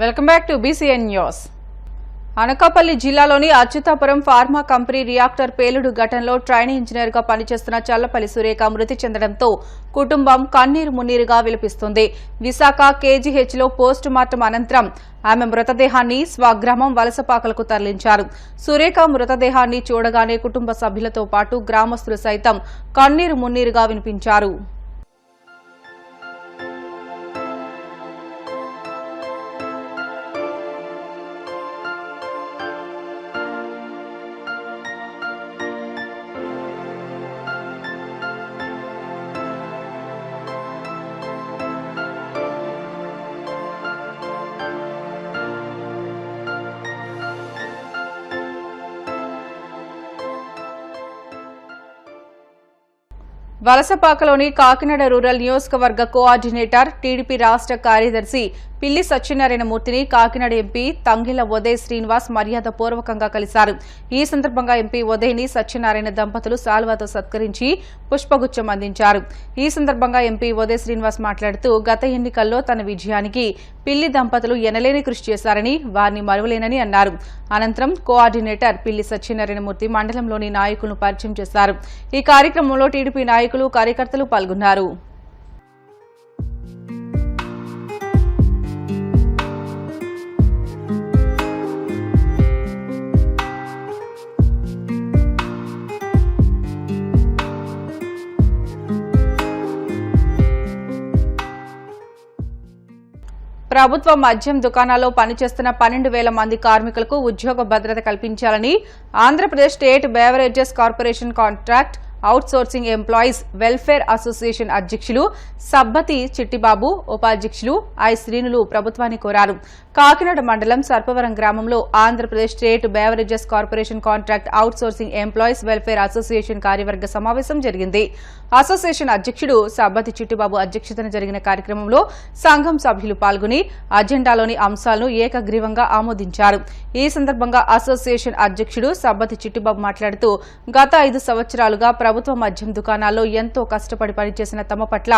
Welcome back to BCN news. Anakapalli జిల్లాలోని Atchutapuram pharma company reactor పేలుడు ఘటనలో ట్రైనింగ్ ఇంజనీర్ గా పనిచేస్తున్న చల్లపల్లి సురేఖ మృతి చెందడంతో కుటుంబం కన్నీరు మున్నీరుగా విలపిస్తుంది. విశాఖ KGH లో పోస్టు మార్టం అనంతరం ఆమె మృతదేహాన్ని స్వగ్రామం వలసపాకలకు తరలించారు. సురేఖ మృతదేహాన్ని చూడగానే కుటుంబ సభ్యులతో పాటు గ్రామస్తులు సైతం కన్నీరు మున్నీరుగా వినిపించారు. వలసపాకలోని కాకినాడ రూరల్ నియోజకవర్గ కోఆర్డినేటర్ టీడీపీ రాష్ట్ర కార్యదర్శి పిల్లి సత్యనారాయణ మూర్తిని కాకినాడ ఎంపీ తంగెళ్ల ఉదయ్ శ్రీనివాస్ మర్యాదపూర్వకంగా కలిశారు. ఈ సందర్భంగా ఎంపీ ఉదయ్ని సత్యనారాయణ దంపతులు శాల్వాతో సత్కరించి పుష్పగుచ్చం అందించారు. ఈ సందర్భంగా ఎంపీ ఉదయ్ శ్రీనివాస్ మాట్లాడుతూ గత ఎన్నికల్లో తన విజయానికి పిల్లి దంపతులు ఎనలేని కృషి చేశారని, వారిని మరువలేనని అన్నారు. అనంతరం కోఆర్డినేటర్ పిల్లి సత్యనారాయణ మూర్తి మండలంలోని నాయకులను పరిచయం చేశారు. ఈ కార్యక్రమంలో టీడీపీ నాయకులు, కార్యకర్తలు పాల్గొన్నారు. ప్రభుత్వ మద్యం దుకాణాల్లో పనిచేస్తున్న 12,000 మంది కార్మికులకు ఉద్యోగ భద్రత కల్పించాలని Andhra Pradesh state beverages corporation contract outsourcing employees welfare association అధ్యక్షులు సబ్బతి చిట్టిబాబు, ఉపాధ్యక్షులు ఐ శ్రీనులు ప్రభుత్వాన్ని కోరారు. కాకినాడ మండలం సర్పవరం గ్రామంలో Andhra Pradesh state beverages corporation contract outsourcing employees welfare association కార్యవర్గ సమావేశం జరిగింది. అసోసియేషన్ అధ్యక్షుడు సబ్బతి చిట్టిబాబు అధ్యక్షతన జరిగిన కార్యక్రమంలో సంఘం సభ్యులు పాల్గొని అజెండాలోని అంశాలను ఏకగ్రీవంగా ఆమోదించారు. ఈ సందర్భంగా అసోసియేషన్ అధ్యక్షుడు సబ్బతి చిట్టిబాబు మాట్లాడుతూ గత 5 సంవత్సరాలుగా ప్రభుత్వ మద్యం దుకాణాల్లో ఎంతో కష్టపడి పనిచేసిన తమ పట్ల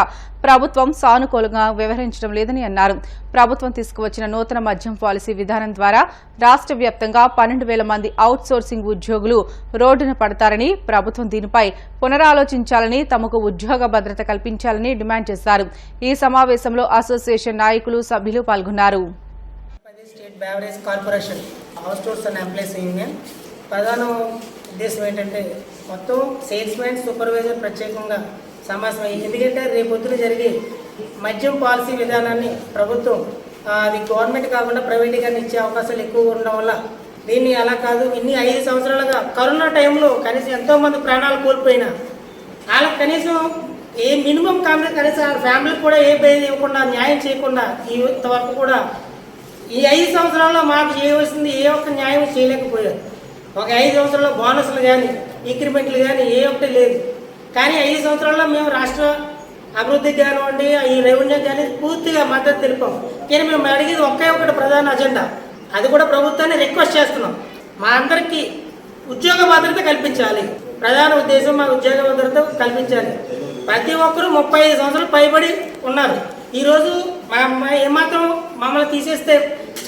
ప్రభుత్వం సానుకూలంగా వ్యవహరించడం లేదని అన్నారు. ప్రభుత్వం తీసుకువచ్చిన నూతన మద్యం పాలసీ విధానం ద్వారా రాష్ట్ర వ్యాప్తంగా 12,000 మంది అవుట్ సోర్సింగ్ ఉద్యోగులు రోడ్డున పడతారని, ప్రభుత్వం దీనిపై పునరాలోచించాలని, తమకు ఉద్యోగ భద్రత కల్పించాలని డిమాండ్ చేశారు. ఈ సమావేశంలో అసోసియేషన్ నాయకులు, సభ్యులు పాల్గొన్నారు. ప్రధాన ఉద్దేశం ఏంటంటే మొత్తం సేల్స్ మ్యాన్, సూపర్వైజర్ ప్రత్యేకంగా సమావేశం. ఎందుకంటే రేపొద్దున జరిగే మద్యం పాలసీ విధానాన్ని ప్రభుత్వం అది గవర్నమెంట్ కాకుండా ప్రైవేట్గా ఇచ్చే అవకాశాలు ఎక్కువగా ఉండడం వల్ల దీన్ని అలా కాదు, ఇన్ని 5 సంవత్సరాలుగా కరోనా టైంలో కనీసం ఎంతోమంది ప్రాణాలు కోల్పోయినా వాళ్ళకి కనీసం ఏ మినిమం కాకుండా కనీసం వాళ్ళ ఫ్యామిలీకి కూడా ఏ బెయిల్ ఇవ్వకుండా, న్యాయం చేయకుండా ఇంతవరకు కూడా ఈ 5 సంవత్సరాల్లో మాకు చేయవలసింది ఏ ఒక్క న్యాయం చేయలేకపోయారు. ఒక 5 సంవత్సరాల్లో బోనస్లు కానీ, ఇంక్రిమెంట్లు కానీ ఏ ఒక్కటి లేదు. కానీ 5 సంవత్సరాల్లో మేము రాష్ట్ర అభివృద్ధికి కానివ్వండి, ఈ రెవెన్యూ కానీ పూర్తిగా మద్దతు తెలిపాం. కానీ మేము అడిగేది ఒకటి ప్రధాన అజెండా, అది కూడా ప్రభుత్వాన్ని రిక్వెస్ట్ చేస్తున్నాం. మా అందరికీ ఉద్యోగ భద్రత కల్పించాలి. ప్రధాన ఉద్దేశం మా ఉద్యోగ భద్రత కల్పించాలి. ప్రతి ఒక్కరూ 35 సంవత్సరాలు పైబడి ఉన్నారు. ఈరోజు ఏమాత్రం మమ్మల్ని తీసేస్తే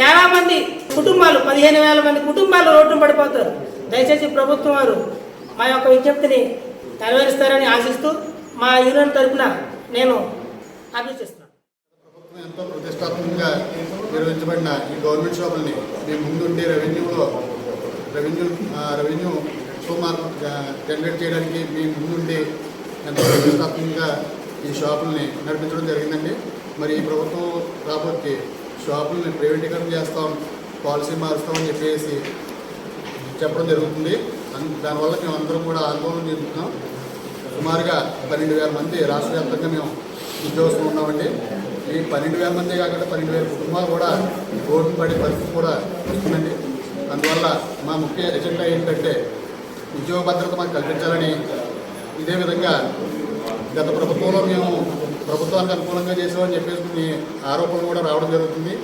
చాలామంది కుటుంబాలు, 15,000 మంది కుటుంబాలు రోడ్డున పడిపోతారు. దయచేసి ప్రభుత్వం వారు మా యొక్క విజ్ఞప్తిని నెరవేరుస్తారని ఆశిస్తూ మా యూనియన్ తరఫున నేను అభినందిస్తున్నాను. ప్రభుత్వం ఎంతో ప్రతిష్టాత్మకంగా నిర్వహించబడిన ఈ గవర్నమెంట్ షాపుల్ని మేము ముందుండి రెవెన్యూ సుమారు జనరేట్ చేయడానికి మేము ముందుండి ఎంతో ప్రతిష్టాత్మకంగా ఈ షాపుల్ని నడిపించడం జరిగిందండి. మరి ఈ ప్రభుత్వం రాబోతే షాపుల్ని ప్రైవేటీకరణ చేస్తాం, పాలసీ మారుస్తామని చెప్పేసి చెప్పడం జరుగుతుంది. దానివల్ల మేము అందరం కూడా ఆందోళన చెందుతున్నాం. సుమారుగా 12,000 మంది రాష్ట్ర వ్యాప్తంగా మేము ఉద్యోగస్తులు ఉన్నామండి. ఈ 12,000 మంది కాకుండా 12,000 కుటుంబాలు కూడా రోడ్డు పడే పరిస్థితి కూడా వస్తుందండి. అందువల్ల మా ముఖ్య ఎజెండా ఏంటంటే ఉద్యోగ భద్రత మాకు కల్పించాలని, ఇదే విధంగా గత ప్రభుత్వంలో మేము ప్రభుత్వానికి అనుకూలంగా చేసామని చెప్పేసి కొన్ని ఆరోపణలు కూడా రావడం జరుగుతుంది.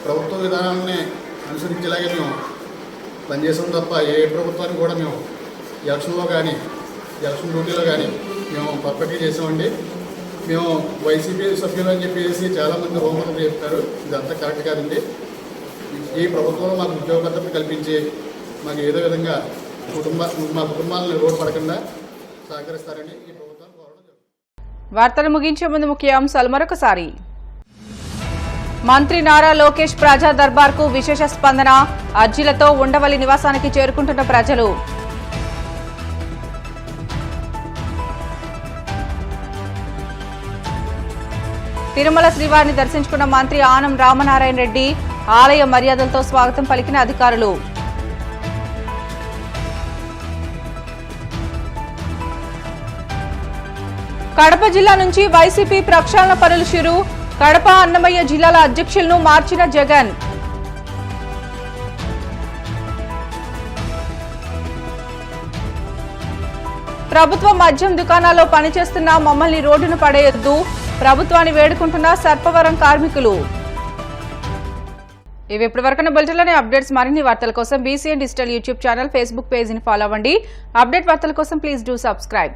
ప్రభుత్వ విధానాలని అనుసరించేలాగే మేము పనిచేసాం తప్ప ఏ ప్రభుత్వానికి కూడా మేము ఎలక్షన్లో కానీ, ఎలక్షన్ డ్యూటీలో కానీ మేము పర్ఫెక్ట్గా చేసామండి. మేము వైసీపీ సభ్యులు అని చెప్పేసి చాలామంది రూమర్లు చెప్తారు, ఇదంతా కరెక్ట్ కాదండి. ఈ ప్రభుత్వంలో మాకు ఉద్యోగ భద్రత కల్పించి మాకు ఏదో విధంగా మా కుటుంబాలను రోడ్డు పడకుండా సహకరిస్తారని ఈ ప్రభుత్వాన్ని కోరడం జరుగుతుంది. వార్తలు ముగించే ముందు ముఖ్యాంశాలు మరొకసారి. మంత్రి నారా లోకేష్ ప్రజా దర్బార్కు విశేష స్పందన. అర్జీలతో ఉండవల్లి నివాసానికి చేరుకుంటున్న ప్రజలు. తిరుమల శ్రీవారిని దర్శించుకున్న మంత్రి ఆనం రామనారాయణ రెడ్డి. ఆలయ మర్యాదలతో స్వాగతం పలికిన అధికారులు. కడప జిల్లా నుంచి వైసీపీ ప్రక్షాళన పనులు షురు. కడప అన్నమయ్య జిల్లాల అధ్యక్షులను మార్చిన జగన్. ప్రభుత్వ మద్యం దుకాణాల్లో పనిచేస్తున్న మమ్మల్ని రోడ్డును పడేయొద్దు. ప్రభుత్వాన్ని వేడుకుంటున్న సర్పవరం కార్మికులు. ఇవి ఇప్పటివరకున్న బులెటిన్లోని అప్డేట్స్. మరిన్ని వార్తల కోసం BCN digital YouTube channel, Facebook పేజీని ఫాలో అవ్వండి. అప్డేట్ వార్తల కోసం ప్లీజ్ డూ సబ్స్క్రైబ్.